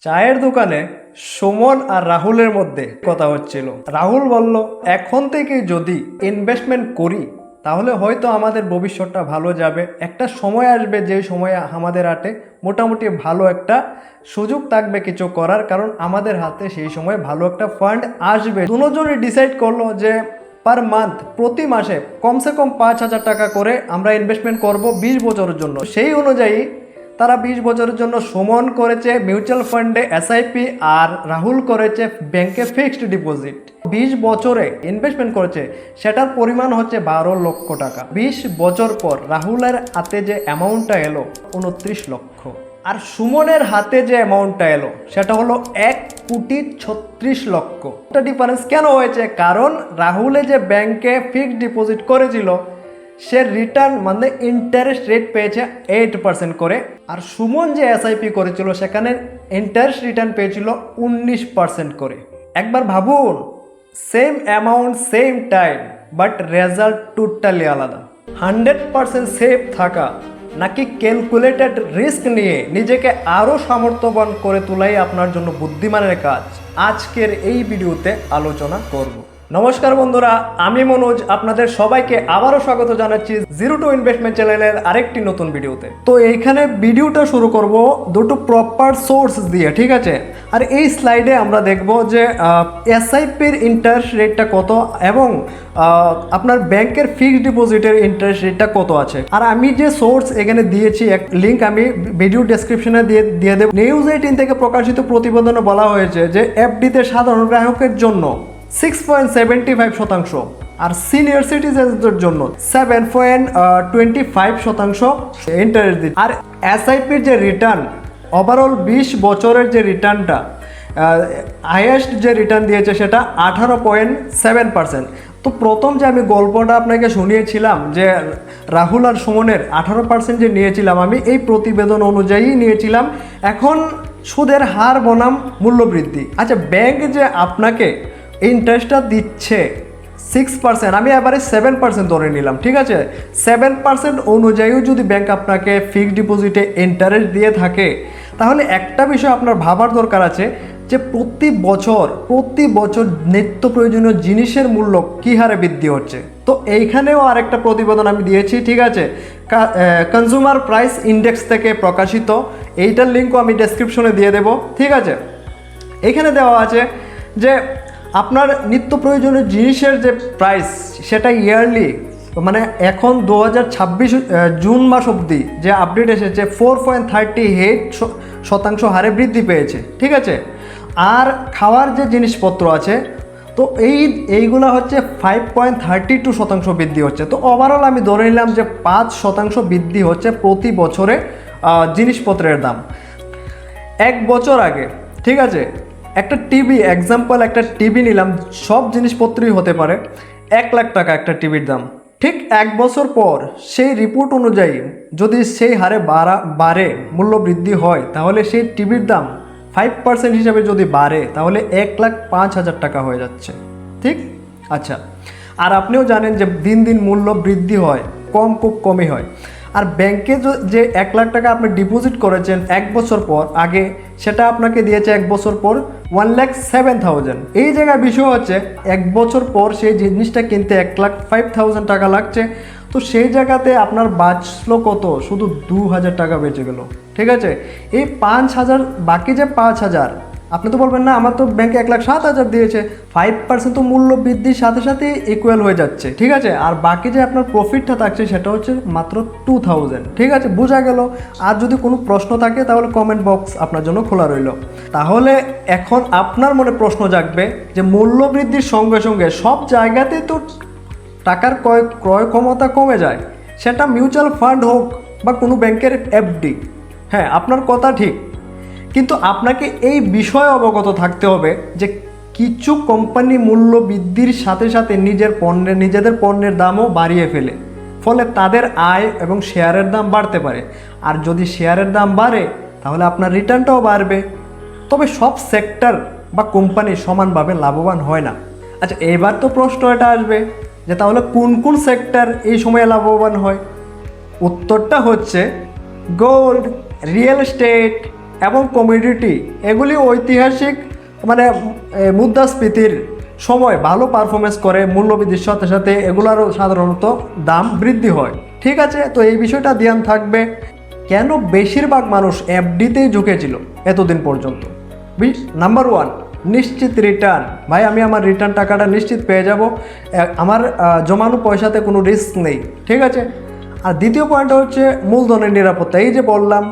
চায়ের দোকানে সুমন আর রাহুলের মধ্যে কথা হচ্ছিল। রাহুল বলল, এখন থেকে যদি ইনভেস্টমেন্ট করি তাহলে হয়তো আমাদের ভবিষ্যৎটা ভালো যাবে। একটা সময় আসবে যে সময় আমাদের হাতে মোটামুটি ভালো একটা সুযোগ থাকবে কিছু করার, কারণ আমাদের হাতে সেই সময় ভালো একটা ফান্ড আসবে। দুজনই ডিসাইড করলো যে পার মান্থ প্রতি মাসে কমসে কম 5,000 টাকা করে আমরা ইনভেস্টমেন্ট করব 20 বছরের জন্য। সেই অনুযায়ী তারা 20 বছরের জন্য সুমন করেছে মিউচুয়াল ফান্ডে এসআইপি আর রাহুল করেছে ব্যাংকে ফিক্সড ডিপোজিট। 20 বছরে ইনভেস্টমেন্ট করেছে, সেটার পরিমাণ হচ্ছে 12 লক্ষ টাকা। 20 বছর পর রাহুলের হাতে যে অ্যামাউন্টটা এলো 29 লক্ষ, আর সুমনের হাতে যে অ্যামাউন্টটা এলো সেটা হলো 1,36,00,000। একটা ডিফারেন্স কেন হয়েছে? কারণ রাহুলে যে ব্যাংকে ফিক্সড ডিপোজিট করেছিল সে রিটার্ন মানে ইন্টারেস্ট রেট পেয়েছে 8% করে, আর সুমন যে এসআইপি করেছিল সেখানে ইন্টারেস্ট রিটার্ন পেয়েছিল 19% করে। একবার ভাবুন, same amount same time, but result totally আলাদা। 100% সেফ থাকা নাকি ক্যালকুলেটেড রিস্ক নিয়ে নিজেকে আরও সামর্থ্যবান করে তোলাই আপনার জন্য বুদ্ধিমানের কাজ, আজকের এই ভিডিওতে আলোচনা করব। নমস্কার বন্ধুরা, আমি মনোজ আপনাদের সবাইকে আবারও স্বাগত জানাচ্ছি জিরো টু ইনভেস্টমেন্ট চ্যানেলের আরেকটি নতুন ভিডিওতে। তো এইখানে ভিডিওটা শুরু করব দুটো প্রপার সোর্স দিয়ে, ঠিক আছে? আর এই স্লাইডে আমরা দেখব যে এসআইপির ইন্টারেস্ট রেটটা কত এবং আপনার ব্যাংকের ফিক্সড ডিপোজিটের ইন্টারেস্ট রেটটা কত আছে। আর আমি যে সোর্স এখানে দিয়েছি, এক লিঙ্ক আমি ভিডিও ডেসক্রিপশনে দিয়ে দেব। নিউজ 18 থেকে প্রকাশিত প্রতিবেদনে বলা হয়েছে যে এফডিতে সাধারণ গ্রাহকের জন্য 6.75% আর সিনিয়র সিটিজেনদের জন্য 7.25% ইন্টারেস্ট দিচ্ছে। আর এসআইপির যে রিটার্ন ওভারঅল 20 বছরের যে রিটার্নটা হাইয়েস্ট যে রিটার্ন দিয়েছে সেটা 18.7%। তো প্রথম যে আমি গল্পটা আপনাকে শুনিয়েছিলাম যে রাহুল আর সুমনের 18% যে নিয়েছিলাম, আমি এই প্রতিবেদন অনুযায়ী নিয়েছিলাম। এখন সুদের হার বনাম মূল্যবৃদ্ধি। আচ্ছা, ব্যাংক যে আপনাকে ইন্টারেস্টটা দিচ্ছে 6%, আমি এবারে 7% ধরে নিলাম, ঠিক আছে? 7% অনুযায়ীও যদি ব্যাংক আপনাকে ফিক্সড ডিপোজিটে ইন্টারেস্ট দিয়ে থাকে, তাহলে একটা বিষয় আপনার ভাবার দরকার আছে যে প্রতি বছর নিত্য প্রয়োজনীয় জিনিসের মূল্য কী হারে বৃদ্ধি হচ্ছে। তো এইখানেও আরেকটা প্রতিবেদন আমি দিয়েছি, ঠিক আছে? কনজিউমার প্রাইস ইন্ডেক্স থেকে প্রকাশিত, এইটার লিঙ্কও আমি ডেসক্রিপশনে দিয়ে দেব, ঠিক আছে? এখানে দেওয়া আছে যে আপনার নিত্য প্রয়োজনীয় জিনিসের যে প্রাইস সেটা ইয়ারলি মানে এখন 2026 জুন মাস অবধি যে আপডেট এসেছে 4.38% হারে বৃদ্ধি পেয়েছে, ঠিক আছে? আর খাওয়ার যে জিনিসপত্র আছে তো এইগুলো হচ্ছে 5.32% বৃদ্ধি হচ্ছে। তো ওভারঅল আমি ধরে নিলাম যে 5% বৃদ্ধি হচ্ছে প্রতি বছরে জিনিসপত্রের দাম। এক বছর আগে, ঠিক আছে, একটা টিভি একটা টিভি নিলাম, সব জিনিসপত্রই হতে পারে 1 লাখ টাকা একটা টিভির দাম। ঠিক এক বছর পর সেই রিপোর্ট অনুযায়ী যদি সেই হারে বাড়ে মূল্য বৃদ্ধি হয়, তাহলে সেই টিভির দাম 5% হিসাবে যদি বাড়ে তাহলে 1,05,000 টাকা হয়ে যাচ্ছে, ঠিক? আচ্ছা, আর আপনিও জানেন যে দিন দিন মূল্য বৃদ্ধি হয়, খুব কমই হয়। আর ব্যাংকে যে 1 লাখ টাকা আপনি ডিপোজিট করেছেন এক বছর পর আগে, সেটা আপনাকে দিয়েছে এক বছর পর 1,07,000। এই জায়গায় বিষয় হচ্ছে এক বছর পর সেই জিনিসটা কিনতে 1,05,000 টাকা লাগছে। তো সেই জায়গাতে আপনার বাঁচলো কত? শুধু 2,000 টাকা বেঁচে গেল, ঠিক আছে? এই 5,000, বাকি যে 5,000, আপনি তো বলবেন না আমার তো ব্যাংকে 1,07,000 দিয়েছে, 5% তো মূল্য বৃদ্ধির সাথে সাথে ইকুয়াল হয়ে যাচ্ছে, ঠিক আছে? আর বাকি যে আপনার প্রফিটটা থাকছে সেটা হচ্ছে মাত্র 2,000, ঠিক আছে? বোঝা গেল? আর যদি কোনো প্রশ্ন থাকে তাহলে কমেন্ট বক্স আপনার জন্য খোলা রইল। তাহলে এখন আপনার মনে প্রশ্ন জাগবে যে মূল্য বৃদ্ধির সঙ্গে সঙ্গে সব জায়গাতেই তো টাকার ক্রয় ক্ষমতা কমে যায়, সেটা মিউচুয়াল ফান্ড হোক বা কোনো ব্যাংকের এফডি। হ্যাঁ, আপনার কথা ঠিক, কিন্তু আপনাকে এই বিষয়ে অবগত থাকতে হবে যে কিছু কোম্পানি মূল্য বৃদ্ধির সাথে সাথে নিজেদের পণ্যের দামও বাড়িয়ে ফেলে, ফলে তাদের আয় এবং শেয়ারের দাম বাড়তে পারে। আর যদি শেয়ারের দাম বাড়ে তাহলে আপনার রিটার্নটাও বাড়বে। তবে সব সেক্টর বা কোম্পানি সমানভাবে লাভবান হয় না। আচ্ছা, এবার তো প্রশ্ন এটা আসবে যে তাহলে কোন কোন সেক্টর এই সময়ে লাভবান হয়? উত্তরটা হচ্ছে গোল্ড, রিয়েল এস্টেট এবং কমোডিটি এগুলি ঐতিহাসিক মানে মুদ্রাস্ফীতির সময় ভালো পারফরমেন্স করে, মূল্যবৃদ্ধির সাথে সাথে এগুলারও সাধারণত দাম বৃদ্ধি হয়। ঠিক আছে, তো এই বিষয়টা ধ্যান থাকবে। কেন বেশিরভাগ মানুষ এফডিতেই ঝুঁকেছিল এতদিন পর্যন্ত? নাম্বার 1, নিশ্চিত রিটার্ন। ভাই আমি আমার রিটার্ন টাকাটা নিশ্চিত পেয়ে যাব, আমার জমানো পয়সাতে কোনো রিস্ক নেই। ঠিক আছে, আর দ্বিতীয় পয়েন্টটা হচ্ছে মূলধনের নিরাপত্তা। এই যে বললাম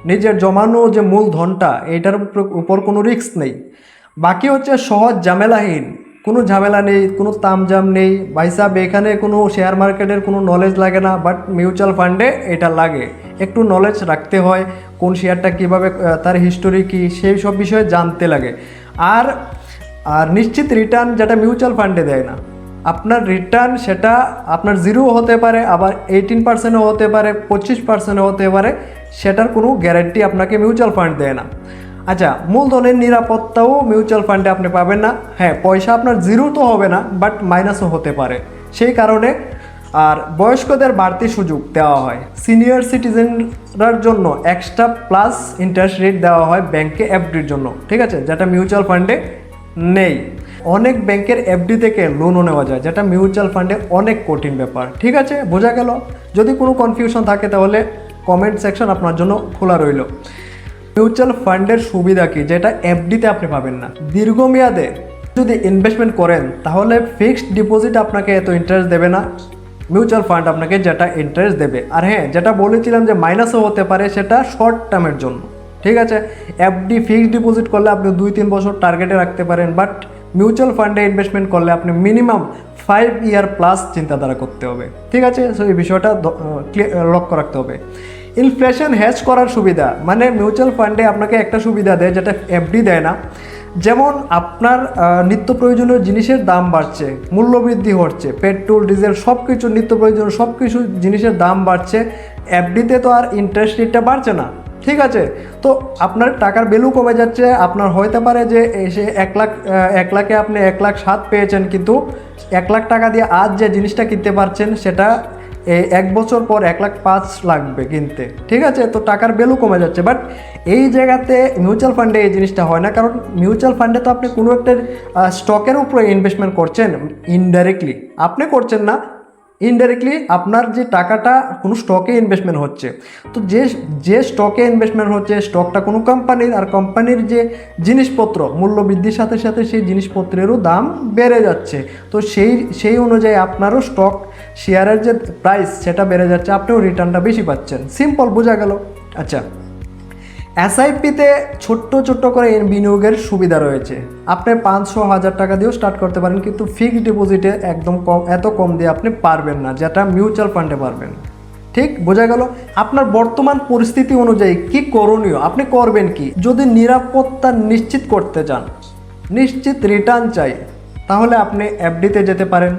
নিজের জমানো যে মূলধনটা এইটার উপর কোনো রিস্ক নেই। বাকি হচ্ছে সহজ ঝামেলাহীন, কোনো ঝামেলা নেই, কোনো তামজাম নেই। ভাই সাহেব এখানে কোনো শেয়ার মার্কেটের কোনো নলেজ লাগে না, বাট মিউচুয়াল ফান্ডে এটা লাগে। একটু নলেজ রাখতে হয়, কোন শেয়ারটা কীভাবে, তার হিস্টোরি কী, সেই সব বিষয়ে জানতে লাগে। আর নিশ্চিত রিটার্ন যেটা মিউচুয়াল ফান্ডে দেয় না। আপনার রিটার্ন সেটা আপনার 0 হতে পারে, আবার 18%ও হতে পারে, 25%ও হতে পারে, সেটার কোনো গ্যারান্টি আপনাকে মিউচুয়াল ফান্ড দেয় না। আচ্ছা, মূলধনের নিরাপত্তাও মিউচুয়াল ফান্ডে আপনি পাবেন না। হ্যাঁ, পয়সা আপনার 0 তো হবে না, বাট মাইনাসও হতে পারে। সেই কারণে আর বয়স্কদের বাড়তি সুযোগ দেওয়া হয়, সিনিয়র সিটিজেনরার জন্য এক্সট্রা প্লাস ইন্টারেস্ট রেট দেওয়া হয় ব্যাংকে এফডির জন্য। ঠিক আছে, যেটা মিউচুয়াল ফান্ডে নেই। অনেক ব্যাংকের এফডি থেকে লোনও নেওয়া যায়, যেটা মিউচুয়াল ফান্ডে অনেক কঠিন ব্যাপার। ঠিক আছে, বোঝা গেল? যদি কোনো কনফিউশন থাকে তাহলে কমেন্ট সেকশন আপনার জন্য খোলা রইল। মিউচুয়াল ফান্ডের সুবিধা কি, যেটা এফডিতে আপনি পাবেন না? দীর্ঘমেয়াদে যদি ইনভেস্টমেন্ট করেন তাহলে ফিক্সড ডিপোজিট আপনাকে এত ইন্টারেস্ট দেবে না, মিউচুয়াল ফান্ড আপনাকে যেটা ইন্টারেস্ট দেবে। আর হ্যাঁ, যেটা বলেছিলাম যে মাইনাসও হতে পারে, সেটা শর্ট টার্মের জন্য। ঠিক আছে, এফডি ফিক্সড ডিপোজিট করলে আপনি 2-3 বছর টার্গেটে রাখতে পারেন, বাট মিউচুয়াল ফান্ডে ইনভেস্টমেন্ট করলে আপনি মিনিমাম 5 ইয়ার প্লাস চিন্তাধারা করতে হবে। ঠিক আছে, সো এই বিষয়টা লক্ষ্য রাখতে হবে। ইনফ্লেশন হ্যাজ করার সুবিধা, মানে মিউচুয়াল ফান্ডে আপনাকে একটা সুবিধা দেয় যেটা এফডি দেয় না। যেমন আপনার নিত্য প্রয়োজনীয় জিনিসের দাম বাড়ছে, মূল্যবৃদ্ধি হচ্ছে, পেট্রোল ডিজেল সব কিছু নিত্য প্রয়োজনীয় সব কিছু জিনিসের দাম বাড়ছে। এফডিতে তো আর ইন্টারেস্ট রেটটা বাড়ছে না। ঠিক আছে, তো আপনার টাকার ভ্যালু কমে যাচ্ছে। আপনার হতে পারে যে এসে 1 লাখে আপনি 1,07,000 পেয়েছেন, কিন্তু 1 লাখ টাকা দিয়ে আজ যে জিনিসটা কিনতে পারছেন সেটা 1 বছর পর 1,05,000 লাগবে কিনতে। ঠিক আছে, তো টাকার ভ্যালু কমে যাচ্ছে। বাট এই জায়গাতে মিউচুয়াল ফান্ডে এই জিনিসটা হয় না, কারণ মিউচুয়াল ফান্ডে তো আপনি কোনো একটা স্টকের উপরে ইনভেস্টমেন্ট করছেন, ইনডাইরেক্টলি আপনি করছেন না, ইনডাইরেক্টলি আপনার যে টাকাটা কোনো স্টকে ইনভেস্টমেন্ট হচ্ছে। তো যে স্টকে ইনভেস্টমেন্ট হচ্ছে, স্টকটা কোনো কোম্পানির, আর কোম্পানির যে জিনিসপত্র মূল্য বৃদ্ধির সাথে সাথে সেই জিনিসপত্রেরও দাম বেড়ে যাচ্ছে। তো সেই অনুযায়ী আপনারও স্টক শেয়ারের যে প্রাইস সেটা বেড়ে যাচ্ছে, আপনিও রিটার্নটা বেশি পাচ্ছেন। সিম্পল, বোঝা গেল? আচ্ছা, এসআইপিতে ছোট্ট করে বিনিয়োগের সুবিধা রয়েছে। আপনি 500,000 টাকা দিয়েও স্টার্ট করতে পারেন, কিন্তু ফিক্সড ডিপোজিটে একদম এত কম দিয়ে আপনি পারবেন না, যেটা মিউচুয়াল ফান্ডে পারবেন। ঠিক, বোঝা গেল? আপনার বর্তমান পরিস্থিতি অনুযায়ী কি করণীয়, আপনি করবেন কি? যদি নিরাপত্তা নিশ্চিত করতে চান, নিশ্চিত রিটার্ন চাই, তাহলে আপনি এফডিতে যেতে পারেন,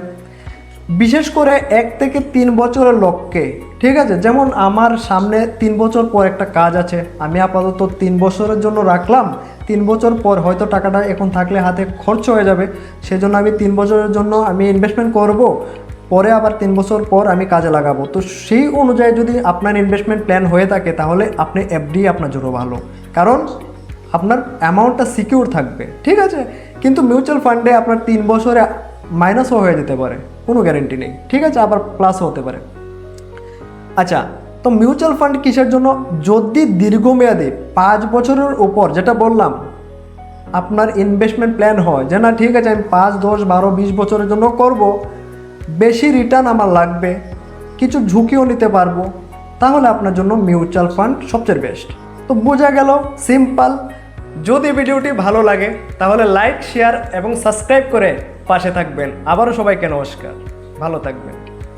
বিশেষ করে 1 থেকে 3 বছরের লক্ষ্যে। ঠিক আছে, যেমন আমার সামনে 3 বছর পর একটা কাজ আছে, আমি আপাতত 3 বছরের জন্য রাখলাম। 3 বছর পর হয়তো টাকাটা এখন থাকলে হাতে খরচ হয়ে যাবে, সেজন্য আমি 3 বছরের জন্য আমি ইনভেস্টমেন্ট করব, পরে আবার 3 বছর পর আমি কাজে লাগাবো। তো সেই অনুযায়ী যদি আপনার ইনভেস্টমেন্ট প্ল্যান হয়ে থাকে তাহলে আপনি এফডি আপনার জন্য ভালো, কারণ আপনার অ্যামাউন্টটা সিকিউর থাকবে। ঠিক আছে, কিন্তু মিউচুয়াল ফান্ডে আপনার 3 বছরে মাইনাসও হয়ে যেতে পারে, কোনো গ্যারেন্টি নেই। ঠিক আছে, আবার প্লাসও হতে পারে। আচ্ছা, তো মিউচুয়াল ফান্ড কিসের জন্য? যদি দীর্ঘমেয়াদী 5 বছরের উপর, যেটা বললাম, আপনার ইনভেস্টমেন্ট প্ল্যান হয় যে না ঠিক আছে আমি 5, 10, 12, 20 বছরের জন্য করব, বেশি রিটার্ন আমার লাগবে, কিছু ঝুঁকিও নিতে পারবো, তাহলে আপনার জন্য মিউচুয়াল ফান্ড সবচেয়ে বেস্ট। তো বোঝা গেল, সিম্পল। যদি ভিডিওটি ভালো লাগে তাহলে লাইক, শেয়ার এবং সাবস্ক্রাইব করে পাশে থাকবেন। আবারও সবাইকে নমস্কার, ভালো থাকবেন।